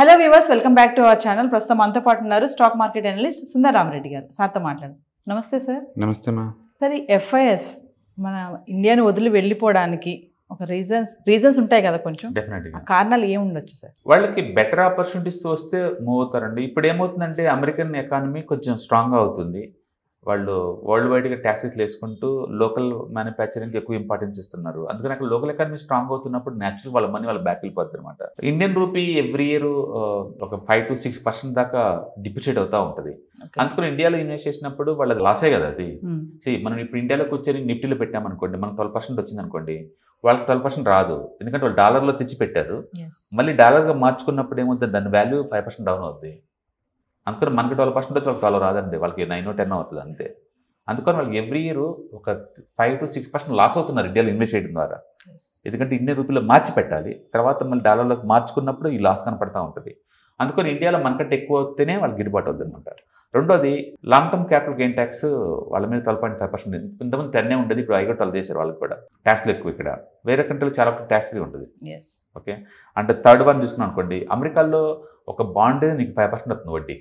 Hello viewers, welcome back to our channel. ప్రస్తుతం మనతో పాటు ఉన్నారు stock market analyst Sundar Rama Reddy గారు. సార్తో మాట్లాడు. నమస్తే సార్. నమస్తే మా సార్, ఈ ఎఫ్ఐఎస్ మన ఇండియాని వదిలి వెళ్ళిపోవడానికి ఒక రీజన్స్ ఉంటాయి కదా, కొంచెం డెఫినెట్గా కారణాలు ఏమి ఉండొచ్చు సార్? వాళ్ళకి బెటర్ ఆపర్చునిటీస్ వస్తే మూవ్ అవుతారండి. ఇప్పుడు ఏమవుతుందంటే అమెరికన్ ఎకానమీ కొంచెం స్ట్రాంగ్గా అవుతుంది. వాళ్ళు వరల్డ్ వైడ్గా ట్యాక్సెస్ వేసుకుంటూ లోకల్ మ్యానుఫ్యాక్చరింగ్కి ఎక్కువ ఇంపార్టెన్స్ ఇస్తున్నారు. అందుకని అక్కడ లోకల్ ఎకానమీ స్ట్రాంగ్ అవుతున్నప్పుడు న్యాచురల్ వాళ్ళ మనీ వాళ్ళ బ్యాక్ వెళ్ళిపోతుంది అనమాట. ఇండియన్ రూపీ ఎవ్రీ ఇయర్ ఒక 5 to 6% దాకా డిప్రిషియేట్ అవుతూ ఉంటుంది. అందుకని ఇండియాలో ఇన్వెస్ట్ చేసినప్పుడు వాళ్ళది లాసే కదా అది. మనం ఇప్పుడు ఇండియాలో కూర్చొని నిఫ్టీలో పెట్టామనుకోండి, మనకు 12% వచ్చింది అనుకోండి, వాళ్ళకి 12% రాదు. ఎందుకంటే వాళ్ళు డాలర్లో తెచ్చి పెట్టారు. మళ్ళీ డాలర్గా మార్చుకున్నప్పుడు ఏమవుతుంది, దాని వాల్యూ 5% డౌన్ అవుతుంది. అందుకని మనకి 12% వచ్చి వాళ్ళకి $12 రాదండి, వాళ్ళకి 9 or 10 అవుతుంది అంతే. అందుకని వాళ్ళకి ఎవ్రీ ఇయర్ ఒక 5 to 6% లాస్ అవుతున్నారు ఇండియాలో ఇన్వెస్ట్ చేయడం ద్వారా. ఎందుకంటే ఇండియన్ రూపీలో మార్చి పెట్టాలి, తర్వాత మళ్ళీ డాలర్లోకి మార్చుకున్నప్పుడు ఈ లాస్ కనపడతా ఉంటుంది. అందుకని ఇండియాలో మనకంటే ఎక్కువ అవుతేనే వాళ్ళకి గిట్టుబాటు అవుతుంది అనమాట. రెండోది, long term capital gain tax వాళ్ళ మీద 12.5%. ఇంతకుముందు 10 ఉండేది, ఇప్పుడు 12 చేశారు వాళ్ళకి కూడా. ట్యాక్స్లు ఎక్కువ ఇక్కడ. వేరే కంట్రీలో చాలా ట్యాక్స్ ఫ్రీ ఉంటుంది. ఓకే, అంటే థర్డ్ వన్ చూసుకున్నాం అనుకోండి, అమెరికాలో ఒక బాండ్ నీకు 5% వస్తుంది వడ్డీ.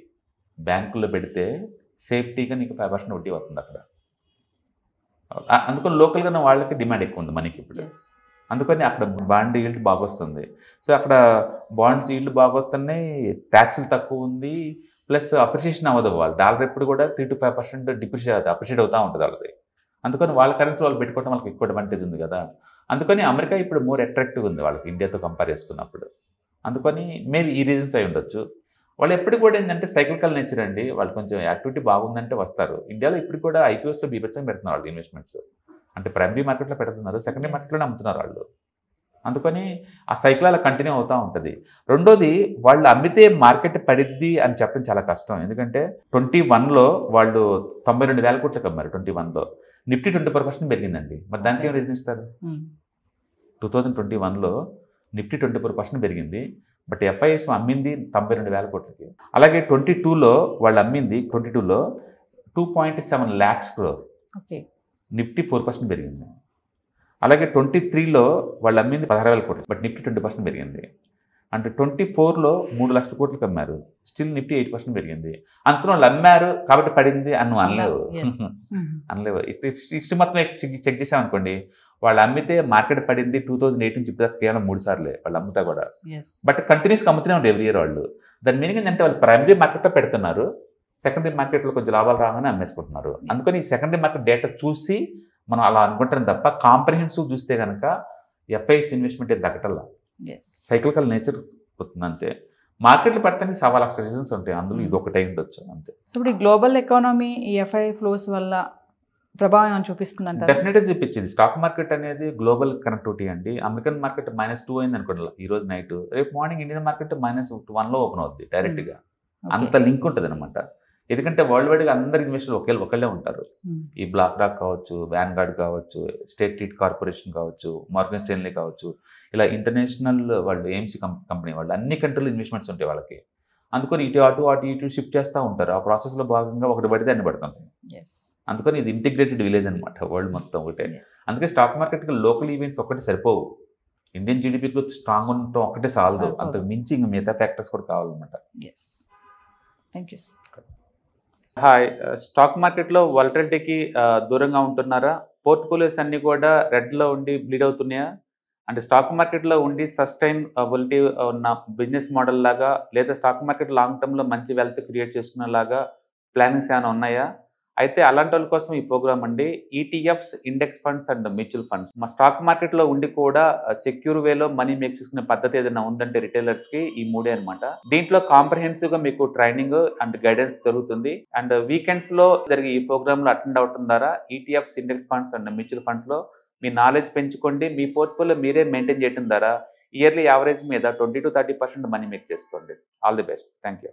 బ్యాంకుల్లో పెడితే సేఫ్టీగా నీకు 5% వడ్డీ వస్తుంది అక్కడ. అందుకని లోకల్గా వాళ్ళకి డిమాండ్ ఎక్కువ ఉంది మనకి ఇప్పుడు. అందుకని అక్కడ బాండ్ ఈల్డ్ బాగా వస్తుంది. సో అక్కడ బాండ్స్ ఈల్డ్ బాగా వస్తున్నాయి, ట్యాక్స్లు తక్కువ ఉంది, ప్లస్ అప్రిషియేషన్ అవ్వదు. వాళ్ళు డాలర్ ఎప్పుడు కూడా 3 to 5% అప్రిషియేట్ అవుతూ ఉంటుంది వాళ్ళది. అందుకని వాళ్ళ కరెన్సీ వాళ్ళు పెట్టుకోవడం వాళ్ళకి ఎక్కువ అడ్వాంటేజ్ ఉంది కదా. అందుకని అమెరికా ఇప్పుడు మోర్ అట్రాక్టివ్ ఉంది వాళ్ళకి ఇండియాతో కంపేర్ చేసుకున్నప్పుడు. అందుకని మేబీ ఈ రీజన్స్ అయి ఉండొచ్చు. వాళ్ళు ఎప్పుడు కూడా ఏంటంటే సైక్లికల్ నేచర్ అండి. వాళ్ళు కొంచెం యాక్టివిటీ బాగుందంటే వస్తారు. ఇండియాలో ఇప్పుడు కూడా ఐపీఓస్లో బీభత్సంగా పెడుతున్నారు వాళ్ళు ఇన్వెస్ట్మెంట్స్. అంటే ప్రైమరీ మార్కెట్లో పెడుతున్నారు, సెకండరీ మార్కెట్లోనే అమ్ముతున్నారు వాళ్ళు. అందుకని ఆ సైకిల్ అలా కంటిన్యూ అవుతూ ఉంటుంది. రెండోది, వాళ్ళు అమ్మితే మార్కెట్ పడిద్ది అని చెప్పడం చాలా కష్టం. ఎందుకంటే 21లో వాళ్ళు 92,000 కోట్లకు అమ్మారు. 21లో నిఫ్టీ 24% పెరిగిందండి. మరి దానికి ఏం రీజన్ ఇస్తారు? 2021లో నిఫ్టీ 24% పెరిగింది, బట్ ఎఫ్ఐఎస్ అమ్మింది 92,000 కోట్లకి. అలాగే 22లో వాళ్ళు అమ్మింది 22లో 2.7 lakhs crore. నిఫ్టీ 4% పెరిగింది. అలాగే 23లో వాళ్ళు అమ్మింది 16,000 కోట్లు, బట్ నిఫ్టీ 20% పెరిగింది. అంటే 24లో 3 లక్షల కోట్లకు అమ్మారు, స్టిల్ నిఫ్టీ 8% పెరిగింది. అందుకని వాళ్ళు అమ్మారు కాబట్టి పడింది అని అనలేవు. హిస్టరీ మొత్తం చెక్ చేసామనుకోండి, వాళ్ళు అమ్మితే మార్కెట్ పడింది 2008 నుంచి ఇప్పుడు కేవలం 3 సార్లే వాళ్ళు అమ్ముతా కూడా. బట్ కంటిన్యూస్గా అమ్ముతూనే ఉంటారు ఎవ్రీ ఇయర్ వాళ్ళు. దాని మీనింగ్ ఏంటంటే వాళ్ళు ప్రైమరీ మార్కెట్లో పెడుతున్నారు, సెకండరీ మార్కెట్లో కొంచెం లాభాలు రాగానే అమ్మేసుకుంటున్నారు. అందుకని ఈ సెకండరీ మార్కెట్ డేటా చూసి మనం అలా అనుకుంటాం తప్ప కాంప్రహెన్సివ్ చూస్తే కనుక ఎఫ్ఐఎస్ ఇన్వెస్ట్మెంట్ ఏం తగ్గటల్లా. సైక్లికల్ నేచర్ వస్తుంది అంతే. మార్కెట్లు పెడతానికి 1,00,000 రీజన్స్ ఉంటాయి, అందులో ఇది ఒకటే ఉండొచ్చు అంతే. ఇప్పుడు ఈ గ్లోబల్ ఎకానమీ ఈ ఎఫ్ఐ ఫ్లోస్ వల్ల ప్రభావం చూపిస్తుందంట. డెఫినెట్గా చూపించింది. స్టాక్ మార్కెట్ అనేది గ్లోబల్ కనెక్టివిటీ అండి. అమెరికన్ మార్కెట్ -2 అయింది అనుకోండి ఈ రోజు నైట్, రేపు మార్నింగ్ ఇండియన్ మార్కెట్ -1లో ఓపెన్ అవుద్ది డైరెక్ట్గా. అంత లింక్ ఉంటుంది అనమాట. ఎందుకంటే వరల్డ్ వైడ్గా అందరు ఇన్వెస్టర్లు ఒకళ్ళే ఉంటారు. ఈ బ్లాక్ రాక్ కావచ్చు, వ్యాన్గార్డ్ కావచ్చు, స్టేట్ ట్రీట్ కార్పొరేషన్ కావచ్చు, మార్గన్ స్టాన్లీ కావచ్చు, ఇలా ఇంటర్నేషనల్ వాళ్ళు ఏఎంసీ కంపెనీ వాళ్ళు అన్ని కంట్రీలో ఇన్వెస్ట్మెంట్స్ ఉంటాయి వాళ్ళకి. అందుకని ఇటు షిఫ్ట్ చేస్తూ ఉంటారు. ఆ ప్రాసెస్లో భాగంగా ఒకటి పడితే అన్ని పడుతుంటాయి. అందుకని ఇది ఇంటిగ్రేటెడ్ విలేజ్ అనమాట, వరల్డ్ మొత్తం ఒకటే. అందుకే స్టాక్ మార్కెట్కి లోకల్ ఈవెంట్స్ ఒక్కటే సరిపోవు. ఇండియన్ జీడిపి గ్రోత్ స్ట్రాంగ్ ఉండటం ఒక్కటే సాలదు, అంతకు మించి ఇంకా మిగతా ఫ్యాక్టర్స్ కూడా కావాలన్నమాట. Thank you. హాయ్, స్టాక్ మార్కెట్లో వాలటిలిటీకి దూరంగా ఉంటున్నారా? పోర్ట్ఫోలియోస్ అన్నీ కూడా రెడ్లో ఉండి బ్లీడ్ అవుతున్నాయా? అంటే స్టాక్ మార్కెట్లో ఉండి సస్టైన్ వొలిటీ ఉన్న బిజినెస్ మోడల్ లాగా, లేదా స్టాక్ మార్కెట్ లాంగ్ టర్మ్లో మంచి వెల్త్ క్రియేట్ చేసుకునేలాగా ప్లానింగ్స్ ఏమైనా ఉన్నాయా? అయితే అలాంటి వాళ్ళ కోసం ఈ ప్రోగ్రామ్ అండి. ETFs, index funds and mutual funds. మా స్టాక్ మార్కెట్లో ఉండి కూడా సెక్యూర్ వేలో మనీ మేక్ చేసుకునే పద్ధతి ఏదైనా ఉందంటే రిటైలర్స్కి ఈ 3 అనమాట. దీంట్లో కాంప్రహెన్సివ్గా మీకు ట్రైనింగ్ అండ్ గైడెన్స్ దొరుకుతుంది. అండ్ వీకెండ్స్లో జరిగే ఈ ప్రోగ్రామ్లో అటెండ్ అవడం ద్వారా ETFs, index funds and mutual ఫండ్స్లో మీ నాలెడ్జ్ పెంచుకోండి. మీ పోర్ట్ఫోలియో మీరే మెయింటైన్ చేయడం ద్వారా ఇయర్లీ యావరేజ్ మీద 20 to 30% మనీ మేక్ చేసుకోండి. All the best. Thank you.